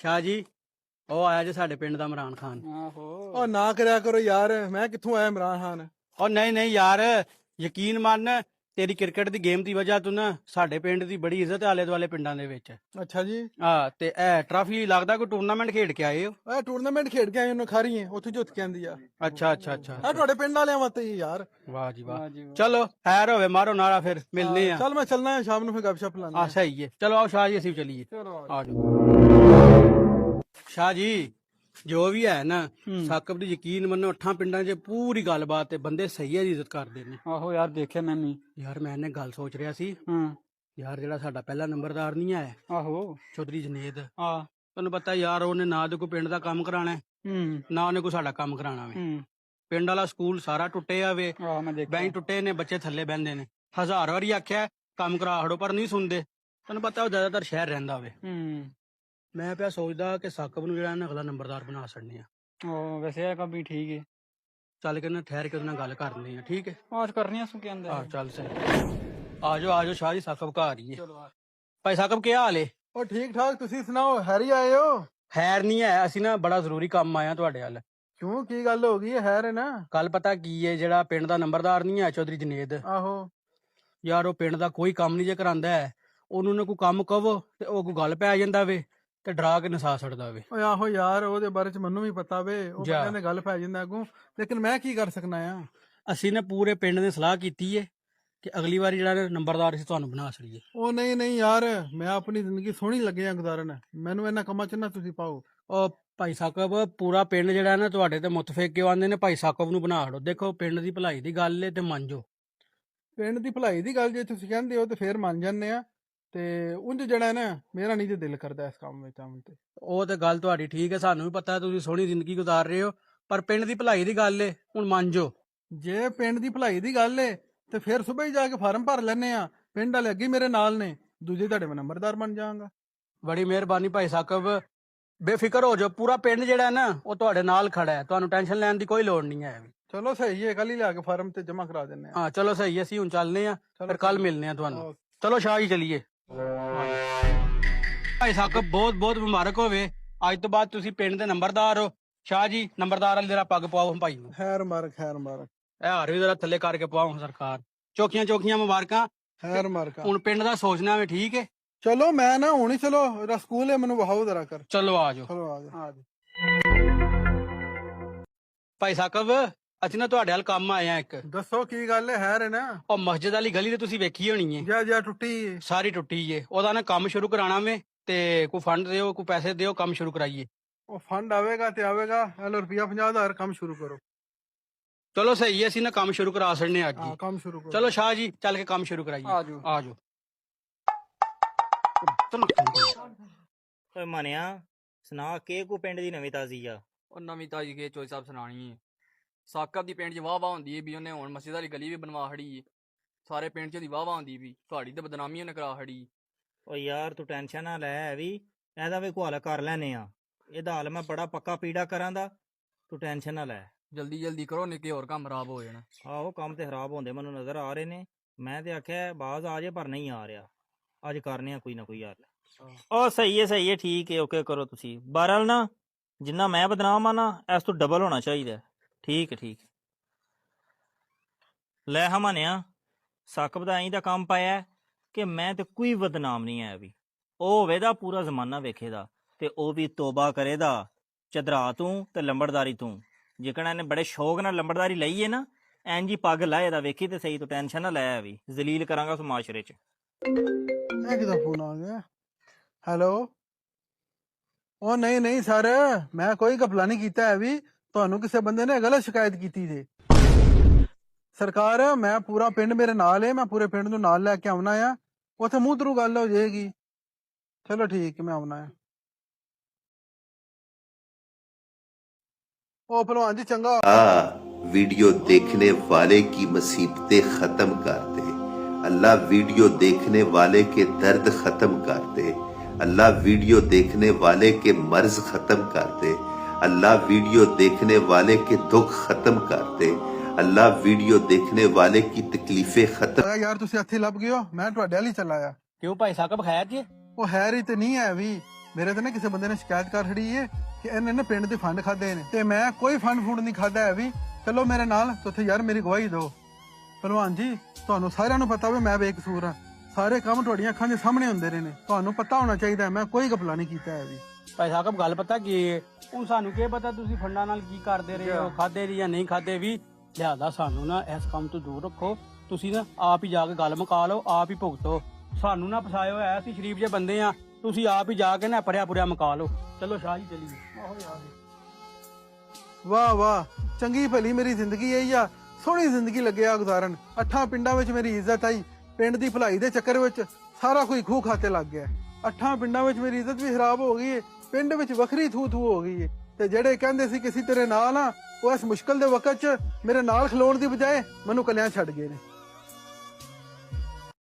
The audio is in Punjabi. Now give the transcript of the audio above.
ਸ਼ਾਹ ਜੀ ਉਹ ਆਇਆ ਜੇ ਸਾਡੇ ਪਿੰਡ ਦਾ ਇਮਰਾਨ ਖਾਨ। ਆਹੋ ਉਹ ਨਾ ਕਰਿਆ ਕਰੋ ਯਾਰ, ਮੈਂ ਕਿੱਥੋਂ ਆਇਆ ਇਮਰਾਨ ਖਾਨ। ਉਹ ਨਹੀਂ ਯਾਰ, ਯਕੀਨ ਮੰਨ, ਤੇਰੀ ਕ੍ਰਿਕਟ ਦੀ ਗੇਮ ਦੀ ਵਜ੍ਹਾ ਤੋਂ ਨਾ ਸਾਡੇ ਪਿੰਡ ਦੀ ਬੜੀ ਇੱਜ਼ਤ ਹੈ ਆਲੇ ਦੁਆਲੇ ਪਿੰਡਾਂ ਦੇ ਵਿੱਚ। ਅੱਛਾ ਜੀ, ਤੇ ਇਹ ਟਰਾਫੀ ਲੱਗਦਾ ਕੋਈ ਟੂਰਨਾਮੈਂਟ ਖੇਡ ਕੇ ਆਏ ਹੋ? ਇਹ ਟੂਰਨਾਮੈਂਟ ਖੇਡ ਕੇ ਆਏ ਉਹਨੂੰ ਖਾਰੀ ਹੈ, ਉੱਥੇ ਜਿੱਤ ਕੇ ਆਂਦੀ ਆ। ਅੱਛਾ ਆ ਤੁਹਾਡੇ ਪਿੰਡ ਵਾਲਿਆਂ ਵਾਸਤੇ ਹੀ ਯਾਰ। ਵਾਹ ਜੀ ਵਾਹ। ਚਲੋ ਖੈਰ ਹੋਵੇ, ਮਾਰੋ ਨਾਰਾ, ਫਿਰ ਮਿਲਨੇ ਆ। ਚੱਲ ਮੈਂ ਚੱਲਣਾ ਹੈ, ਸ਼ਾਮ ਨੂੰ ਫਿਰ ਗੱਪਸ਼ਪ ਲਾਣਾ। ਸਹੀ ਹੈ, ਚਲੋ ਆਓ ਸ਼ਾਹ ਜੀ, ਅਸੀਂ ਵੀ ਚੱਲੀਏ। ਚਲੋ ਆ ਜਾਓ ਸ਼ਾਹ ਜੀ। ਜੋ ਵੀ ਹੈ ਨਾ, ਸਾਕਬ ਦੀ ਯਕੀਨ ਮੰਨੋ 8 ਪਿੰਡਾਂ 'ਚ ਪੂਰੀ ਗੱਲਬਾਤ ਤੇ ਬੰਦੇ ਸਹੀ ਹੈ, ਇੱਜ਼ਤ ਕਰਦੇ ਨੇ। ਆਹੋ ਯਾਰ, ਦੇਖਿਆ ਮੈਂ ਵੀ। ਯਾਰ ਮੈਂ ਇਹਨੇ ਗੱਲ ਸੋਚ ਰਿਹਾ ਸੀ, ਹਾਂ ਯਾਰ ਜਿਹੜਾ ਸਾਡਾ ਪਹਿਲਾ ਨੰਬਰਦਾਰ ਨਹੀਂ ਹੈ ਆਹੋ ਚੌਧਰੀ ਜਨੇਦ, ਆ ਤੁਹਾਨੂੰ ਪਤਾ ਯਾਰ ਉਹਨੇ ਨਾ ਤੇ ਕੋਈ ਪਿੰਡ ਦਾ ਕੰਮ ਕਰਾਣਾ ਨਾ ਉਹਨੇ ਕੋਈ ਸਾਡਾ ਕੰਮ ਕਰਾਣਾ ਵੇ। ਪਿੰਡ ਵਾਲਾ ਸਕੂਲ ਸਾਰਾ ਟੁੱਟੇ ਆਵੇ, ਆ ਮੈਂ ਦੇਖਿਆ। ਬੈਂਚ ਟੁੱਟੇ ਨੇ, ਬੱਚੇ ਥੱਲੇ ਬਹਿੰਦੇ ਨੇ। 1000 ਵਾਰੀ ਆਖਿਆ ਕੰਮ ਕਰਾ ਹੜੋ, ਪਰ ਨਹੀਂ ਸੁਣਦੇ। ਤੁਹਾਨੂੰ ਪਤਾ ਉਹ ਜ਼ਿਆਦਾਤਰ ਸ਼ਹਿਰ ਰਹਿੰਦਾ ਵੇ। ਮੈਂ ਪਿਆ ਸੋਚਦਾ ਕਿ ਸਾਕਬ ਨੂੰ ਜਿਹੜਾ ਨਾ ਅਗਲਾ ਨੰਬਰਦਾਰ ਬਣਾ ਛੱਡਨੇ ਆ। ਉਹ ਵੈਸੇ ਇਹ ਕੰਮ ਵੀ ਠੀਕ ਹੈ। ਚੱਲ ਕੇ ਨਾ ਠਹਿਰ ਕੇ ਉਹਦੇ ਨਾਲ ਗੱਲ ਕਰਨੀ ਆ, ਠੀਕ ਹੈ? ਆਜ ਕਰਨੀ ਆ ਸੁ ਕੇ ਅੰਦਰ। ਚੱਲ ਸਹੀ। ਆ ਜਾਓ ਸ਼ਾਹ ਜੀ, ਸਾਕਬ ਘਰ ਹੀ ਹੈ। ਭਾਈ ਸਾਕਬ ਕੀ ਹਾਲ ਏ? ਉਹ ਠੀਕ ਠਾਕ, ਤੁਸੀਂ ਸੁਣਾਓ, ਹੈਰੀ ਆਏ ਹੋ? ਖੈਰ ਨਹੀਂ ਹੈ, ਅਸੀਂ ਨਾ ਬੜਾ ਜ਼ਰੂਰੀ ਕੰਮ ਆਇਆ ਤੁਹਾਡੇ ਵੱਲ। ਕਿਉਂ, ਕੀ ਗੱਲ ਹੋ ਗਈ? ਹੈਰ ਹੈ ਨਾ। ਕੱਲ ਪਤਾ ਕੀ ਹੈ, ਜਿਹੜਾ ਪਿੰਡ ਦਾ ਨੰਬਰਦਾਰ ਨਹੀਂ ਹੈ ਚੌਧਰੀ ਜਨੇਦ, ਆਹੋ ਯਾਰ ਉਹ ਪਿੰਡ ਦਾ ਕੋਈ ਕੰਮ ਨਹੀਂ ਜੇ ਕਰਾਂਦਾ ਹੈ। ਉਹਨੂੰ ਨਾ ਕੋਈ ਕੰਮ ਕਹੋ ਤੇ ਉਹ ਕੋਈ ਗੱਲ ਪੈ ਜਾਂਦਾ ਵੇ ਤੇ ਡਰਾ ਕੇ ਨਸਾ ਛੱਡਦਾ ਵੇ। ਓਏ ਆਹੋ ਯਾਰ, ਉਹਦੇ ਬਾਰੇ ਚ ਮੈਨੂੰ ਵੀ ਪਤਾ ਵੇ, ਉਹ ਜਾ। ਬੰਦੇ ਨੇ ਗੱਲ ਪੈ ਜਾਂਦਾ ਅੱਗੋਂ, ਲੇਕਿਨ ਮੈਂ ਕੀ ਕਰ ਸਕਣਾ ਆ। ਅਸੀਂ ਨਾ ਪੂਰੇ ਪਿੰਡ ਨੇ ਸਲਾਹ ਕੀਤੀ ਏ ਕਿ ਅਗਲੀ ਵਾਰੀ ਜਿਹੜਾ ਨੰਬਰਦਾਰ ਅਸੀਂ ਤੁਹਾਨੂੰ ਬਣਾ ਛੜੀਏ। ਉਹ ਨਹੀਂ ਯਾਰ, ਮੈਂ ਆਪਣੀ ਜ਼ਿੰਦਗੀ ਸੋਹਣੀ ਲੱਗਿਆ ਗੁਜ਼ਾਰਨ, ਮੈਨੂੰ ਇਹਨਾਂ ਕੰਮਾਂ ਚ ਨਾ ਤੁਸੀਂ ਪਾਓ। ਉਹ ਭਾਈ ਸਾਕਬ, ਪੂਰਾ ਪਿੰਡ ਜਿਹੜਾ ਨਾ ਤੁਹਾਡੇ ਤੇ ਮੁੱਤਫਿਕ ਕਿਉਂ ਆਂਦੇ ਨੇ ਭਾਈ ਸਾਕਬ ਨੂੰ ਬਣਾ ਹੜੋ। ਦੇਖੋ ਪਿੰਡ ਦੀ ਭਲਾਈ ਦੀ ਗੱਲ ਏ ਤੇ ਮੰਨ ਜਾਓ। ਪਿੰਡ ਦੀ ਭਲਾਈ ਦੀ ਗੱਲ ਜੇ ਤੁਸੀਂ ਕਹਿੰਦੇ ਹੋ ਤੇ ਫੇਰ ਮੰਨ ਜਾਂਦੇ ਆ, ਤੇ ਉਂਝ ਜਿਹੜਾ ਨਾ ਮੇਰਾ ਨਹੀਂ ਤੇ ਦਿਲ ਕਰਦਾ ਇਸ ਕੰਮ ਵਿੱਚ ਆਉਣ ਤੇ। ਉਹ ਤੇ ਗੱਲ ਤੁਹਾਡੀ ਠੀਕ ਹੈ, ਸਾਨੂੰ ਵੀ ਪਤਾ ਤੁਸੀਂ ਸੋਹਣੀ ਜ਼ਿੰਦਗੀ ਗੁਜ਼ਾਰ ਰਹੇ ਹੋ, ਪਰ ਪਿੰਡ ਦੀ ਭਲਾਈ ਦੀ ਗੱਲ ਏ, ਹੁਣ ਮੰਨ ਜਾਓ। ਜੇ ਪਿੰਡ ਦੀ ਭਲਾਈ ਦੀ ਗੱਲ ਏ ਤੇ ਫਿਰ ਸਵੇਰ ਹੀ ਜਾ ਕੇ ਫਾਰਮ ਭਰ ਲੈਣੇ ਆ, ਪਿੰਡ ਵਾਲੇ ਅੱਗੇ ਮੇਰੇ ਨਾਲ ਨੇ, ਦੂਜੇ ਤੁਹਾਡੇ ਮੈਂ ਨੰਬਰਦਾਰ ਬਣ ਜਾਵਾਂਗਾ। ਬੜੀ ਮਿਹਰਬਾਨੀ ਭਾਈ ਸਾਕਬ, ਬੇਫਿਕਰ ਹੋ ਜਾਓ, ਪੂਰਾ ਪਿੰਡ ਜਿਹੜਾ ਨਾ ਉਹ ਤੁਹਾਡੇ ਨਾਲ ਖੜਾ ਹੈ, ਤੁਹਾਨੂੰ ਟੈਨਸ਼ਨ ਲੈਣ ਦੀ ਕੋਈ ਲੋੜ ਨਹੀਂ ਹੈ। ਚਲੋ ਸਹੀ ਹੈ, ਕੱਲ ਹੀ ਲਿਆ ਕੇ ਫਾਰਮ ਤੇ ਜਮਾ ਕਰਾ ਦਿੰਨੇ ਆ। ਚਲੋ ਸਹੀ ਹੈ, ਅਸੀਂ ਹੁਣ ਚੱਲਨੇ ਆ, ਫਿਰ ਕੱਲ ਮਿਲਨੇ ਆ ਤੁਹਾਨੂੰ। ਚਲੋ ਸ਼ਾਹ ਜੀ ਚਲੀਏ। ਭਾਈ ਸਾਕਬ ਬਹੁਤ ਬਹੁਤ ਮੁਬਾਰਕ ਹੋਵੇ, ਅੱਜ ਤੋਂ ਬਾਅਦ ਤੁਸੀਂ ਪਿੰਡ ਦੇ ਨੰਬਰਦਾਰ ਹੋ। ਸ਼ਾਹ ਜੀ, ਨੰਬਰਦਾਰ ਵਾਲੀ ਜਰਾ ਪੱਗ ਪਵਾਓ ਭਾਈ ਨੂੰ। ਖੈਰ ਮਾਰਕ, ਖੈਰ ਮਾਰਕ। ਇਹ ਹਾਰ ਵੀ ਜਰਾ ਥੱਲੇ ਕਰਕੇ ਪਵਾਓ ਸਰਕਾਰ। ਚੌਕੀਆਂ ਮੁਬਾਰਕਾਂ। ਖੈਰ ਮਾਰਕ। ਹੁਣ ਪਿੰਡ ਦਾ ਸੋਚਣਾ ਵੇ, ਠੀਕ ਹੈ? ਚਲੋ ਮੈਂ ਨਾ ਹੁਣੀ, ਚਲੋ ਸਕੂਲ ਹੈ, ਮੈਨੂੰ ਵਹਾਓ ਜ਼ਰਾ ਕਰ। ਚਲੋ ਆ ਜਾਓ। ਚਲੋ ਆ ਜਾ। ਭਾਈ ਸਾਕਬ, ਅਸੀਂ ਨਾ ਤੁਹਾਡੇ ਨਾਲ ਕੰਮ ਆਏ ਆ ਇੱਕ। ਦੱਸੋ ਕੀ ਗੱਲ ਹੈ ਨਾ? ਉਹ ਮਸਜਿਦ ਵਾਲੀ ਗਲੀ ਤੇ ਤੁਸੀਂ ਵੇਖੀ ਹੋਣੀ ਹੈ, ਜਾ ਟੁੱਟੀ ਸਾਰੀ ਟੁੱਟੀ ਏ। ਉਹਦਾ ਨਾ ਕੰਮ ਸ਼ੁਰੂ ਕਰਾਣਾ ਵੇ, ਤੇ ਕੋਈ ਫੰਡ ਦਿਓ, ਕੋਈ ਪੈਸੇ ਦਿਓ, ਕੰਮ ਸ਼ੁਰੂ ਕਰਾਈਏ। ਉਹ ਫੰਡ ਆਵੇਗਾ ਤੇ ਆਵੇਗਾ, ਹਲੋ ਰੁਪਿਆ 50,000, ਕੰਮ ਸ਼ੁਰੂ ਕਰੋ। ਚਲੋ ਸਹੀ ਹੈ, ਅਸੀਂ ਨਾ ਕੰਮ ਸ਼ੁਰੂ ਕਰਾ ਛੱਡਨੇ ਅੱਜ ਹੀ। ਕੰਮ ਸ਼ੁਰੂ ਕਰੋ। ਚਲੋ ਸ਼ਾਹ ਜੀ, ਚੱਲ ਕੇ ਕੰਮ ਸ਼ੁਰੂ ਕਰਾਈਏ। ਆ ਜਾਓ। ਓਏ ਮਨਿਆ, ਸੁਣਾ ਕੇ ਕੋ ਪਿੰਡ ਦੀ ਨਵੀਂ ਤਾਜ਼ੀ ਆ? ਉਹ ਨਵੀਂ ਤਾਜੀ ਕੇ ਚੋਈ ਸਾਹਿਬ ਸੁਣਾਣੀ ਹੈ। ਸਾਕਬ ਦੀ ਪਿੰਡ 'ਚ ਵਾਹ ਹੁੰਦੀ ਹੈ ਵੀ ਉਹਨੇ ਹੁਣ ਮਸਜਿਦ ਵਾਲੀ ਗਲੀ ਵੀ ਬਣਵਾ ਖੜੀ ਹੈ। ਸਾਰੇ ਪਿੰਡ 'ਚ ਦੀ ਵਾਹ ਹੁੰਦੀ ਵੀ ਤੁਹਾਡੀ ਤੇ ਬਦਨਾਮੀ ਉਹਨੇ ਕਰਾ ਖੜੀ। ਓ ਯਾਰ ਤੂੰ ਟੈਨਸ਼ਨ ਨਾ ਲੈ, ਵੀ ਇਹਦਾ ਵੀ ਕੋਈ ਹੱਲ ਕਰ ਲੈਨੇ ਆ। ਇਹਦਾ ਹੱਲ ਮੈਂ ਬੜਾ ਪੱਕਾ ਪੀੜਾ ਕਰਾਂਦਾ, ਤੂੰ ਟੈਨਸ਼ਨ ਨਾ ਲੈ। ਜਲਦੀ ਕਰੋ, ਨਿੱਕੇ ਹੋਰ ਕੰਮ ਖਰਾਬ ਹੋ ਜਾਣਾ। ਆਹੋ, ਕੰਮ ਤੇ ਖਰਾਬ ਹੁੰਦੇ ਮੈਨੂੰ ਨਜ਼ਰ ਆ ਰਹੇ ਨੇ। ਮੈਂ ਤੇ ਆਖਿਆ ਬਾਜ਼ ਆ ਜੇ, ਪਰ ਨਹੀਂ ਆ ਰਿਹਾ। ਅੱਜ ਕਰਨੇ ਆ ਕੋਈ ਨਾ ਕੋਈ ਹੱਲ। ਓ ਸਹੀ ਹੈ, ਠੀਕ ਹੈ, ਓਕੇ ਕਰੋ ਤੁਸੀਂ। ਬਹਰਹਾਲ ਨਾ, ਜਿੰਨਾ ਮੈਂ ਬਦਨਾਮ ਆ ਨਾ, ਇਸ ਤੋਂ ਡਬਲ ਹੋਣਾ ਚਾਹੀਦਾ। ਠੀਕ ਹੈ। ਲੈ ਹਮਾਨਿਆ, ਸਾਕਬ ਦਾ ਐਂ ਦਾ ਕੰਮ ਪਾਇਆ ਕਿ ਮੈਂ ਤੇ ਕੋਈ ਬਦਨਾਮ ਨਹੀਂ ਹੈ ਵੀ। ਉਹ ਹੋਵੇਦਾ ਪੂਰਾ ਜ਼ਮਾਨਾ ਵੇਖੇਦਾ, ਤੇ ਉਹ ਵੀ ਤੋਬਾ ਕਰੇਦਾ ਚਦਰਾ ਤੂੰ ਤੇ ਲੰਬੜਦਾਰੀ ਤੂੰ। ਜਿਕਣਾ ਇਹਨੇ ਬੜੇ ਸ਼ੌਕ ਨਾਲ ਲੰਬੜਦਾਰੀ ਲਈ ਹੈ ਨਾ, ਐਂਜੀ ਪੱਗ ਲਾਏ ਦਾ ਵੇਖੀ ਤੇ ਸਹੀ, ਤੂੰ ਟੈਨਸ਼ਨ ਨਾ ਲੈ ਵੀ। ਜ਼ਲੀਲ ਕਰਾਂਗਾ ਉਸ ਮਾਸ਼ਰੇ 'ਚ। ਇਹ ਕਿਹਦਾ ਫੋਨ ਆ ਗਿਆ? ਹੈਲੋ। ਉਹ ਨਹੀਂ ਸਰ, ਮੈਂ ਕੋਈ ਘਪਲਾ ਨਹੀਂ ਕੀਤਾ ਹੈ ਵੀ। ਤੁਹਾਨੂੰ ਕਿਸੇ ਬੰਦੇ ਨੇ ਗਲਤ ਸ਼ਿਕਾਇਤ ਕੀਤੀ ਜੇ। ਸਰਕਾਰ, ਮੈਂ ਪੂਰਾ ਪਿੰਡ ਮੇਰੇ ਨਾਲ ਹੈ, ਮੈਂ ਪੂਰੇ ਪਿੰਡ ਨੂੰ ਨਾਲ ਲੈ ਕੇ ਆਉਣਾ ਆ, ਉੱਥੇ ਮੂੰਹ ਤਰੂ ਗੱਲ ਹੋ ਜਾਏਗੀ। ਚਲੋ ਠੀਕ ਹੈ, ਮੈਂ ਆਉਣਾ ਆ। ओ भलवान जी चंगा। वीडियो देखने वाले की मुसीबतें खत्म कर दे अल्लाह, वीडियो देखने वाले के दर्द खत्म कर दे अल्लाह, वीडियो देखने वाले के मर्ज खत्म कर दे अल्लाह, वीडियो देखने वाले के दुख खत्म कर दे अल्लाह, वीडियो देखने वाले की तकलीफें खत्म। यार तुसी इत्थे लभ गए हो, मैं तुहाडे वाली चला आया। क्यों भाई साकब, खैर जी? ਉਹ ਹੈਰ ਹੀ ਤੇ ਨਹੀਂ ਹੈ ਵੀ, ਮੇਰੇ ਤੇ ਨਾ ਕਿਸੇ ਬੰਦੇ ਨੇ ਸ਼ਿਕਾਇਤ ਕਰ ਛੜੀ ਹੈ ਕਿ ਇਹਨੇ ਨਾ ਪਿੰਡ ਦੇ ਫੰਡ ਖਾਦੇ ਨੇ, ਤੇ ਮੈਂ ਕੋਈ ਫੰਡ ਫੂਡ ਨਹੀਂ ਖਾਦਾ ਹੈ ਵੀ। ਚਲੋ ਮੇਰੇ ਨਾਲ ਤੇ ਉੱਥੇ ਯਾਰ ਮੇਰੀ ਗਵਾਹੀ ਦਿਓ। ਭਲਵਾਨ ਜੀ, ਤੁਹਾਨੂੰ ਸਾਰਿਆਂ ਨੂੰ ਪਤਾ ਵੀ ਮੈਂ ਬੇਕਸੂਰ ਹਾਂ, ਸਾਰੇ ਕੰਮ ਤੁਹਾਡੀਆਂ ਅੱਖਾਂ ਦੇ ਸਾਹਮਣੇ ਹੁੰਦੇ ਰਹੇ ਨੇ, ਤੁਹਾਨੂੰ ਪਤਾ ਹੋਣਾ ਚਾਹੀਦਾ ਮੈਂ ਕੋਈ ਘਪਲਾ ਨਹੀਂ ਕੀਤਾ ਹੈ ਵੀ। ਭਾਈ ਸਾਹਿਬ ਗੱਲ ਪਤਾ ਕੀ ਹੈ, ਹੁਣ ਸਾਨੂੰ ਕੀ ਪਤਾ ਤੁਸੀਂ ਫੰਡਾਂ ਨਾਲ ਕੀ ਕਰਦੇ ਰਹੇ ਹੋ, ਖਾਦੇ ਜਾਂ ਨਹੀਂ ਖਾਦੇ ਵੀ। ਲਿਆਦਾ ਸਾਨੂੰ ਨਾ ਇਸ ਕੰਮ ਤੋਂ ਦੂਰ ਰੱਖੋ। ਤੁਸੀਂ ਨਾ ਆਪ ਹੀ ਜਾ ਕੇ ਗੱਲ ਮੁਕਾ ਲਓ, ਆਪ ਹੀ ਭੁਗਤੋ। ਸਾਨੂੰ ਨਾ ਫਸਾਇਓ, ਅਸੀਂ ਸ਼ਰੀਫ ਜਿਹੇ ਬੰਦੇ ਆ, ਤੁਸੀਂ ਆਪ ਹੀ ਜਾ ਕੇ ਨਾ ਪਰਿਆ ਪੁਰਿਆ ਮੁਕਾ ਲਓ। ਚਲੋ ਸ਼ਾਹ ਜੀ ਚਲੀਏ। ਆਹੋ ਯਾਰ, ਵਾਹ ਵਾਹ, ਚੰਗੀ ਭਲੀ ਮੇਰੀ ਜ਼ਿੰਦਗੀ ਹੈ ਜਾਂ ਸੋਹਣੀ ਜ਼ਿੰਦਗੀ ਲੱਗਿਆ ਗੁਜ਼ਾਰਨ। 8 ਪਿੰਡਾਂ ਵਿੱਚ ਮੇਰੀ ਇੱਜ਼ਤ ਆਈ, ਪਿੰਡ ਦੀ ਭਲਾਈ ਦੇ ਚੱਕਰ ਵਿੱਚ ਸਾਰਾ ਕੋਈ ਖੂਹ ਖਾਤੇ ਲੱਗ ਗਿਆ। 8 ਪਿੰਡਾਂ ਵਿੱਚ ਮੇਰੀ ਇੱਜ਼ਤ ਵੀ ਖਰਾਬ ਹੋ ਗਈ ਹੈ, ਪਿੰਡ ਵਿੱਚ ਵੱਖਰੀ ਥੂ ਹੋ ਗਈ ਹੈ। ਤੇ ਜਿਹੜੇ ਕਹਿੰਦੇ ਸੀ ਕਿ ਅਸੀਂ ਤੇਰੇ ਨਾਲ ਆ, ਉਹ ਇਸ ਮੁਸ਼ਕਲ ਦੇ ਵਕਤ 'ਚ ਮੇਰੇ ਨਾਲ ਖਲੋਣ ਦੀ ਬਜਾਏ ਮੈਨੂੰ ਕੱਲਿਆਂ ਛੱਡ ਗਏ ਨੇ।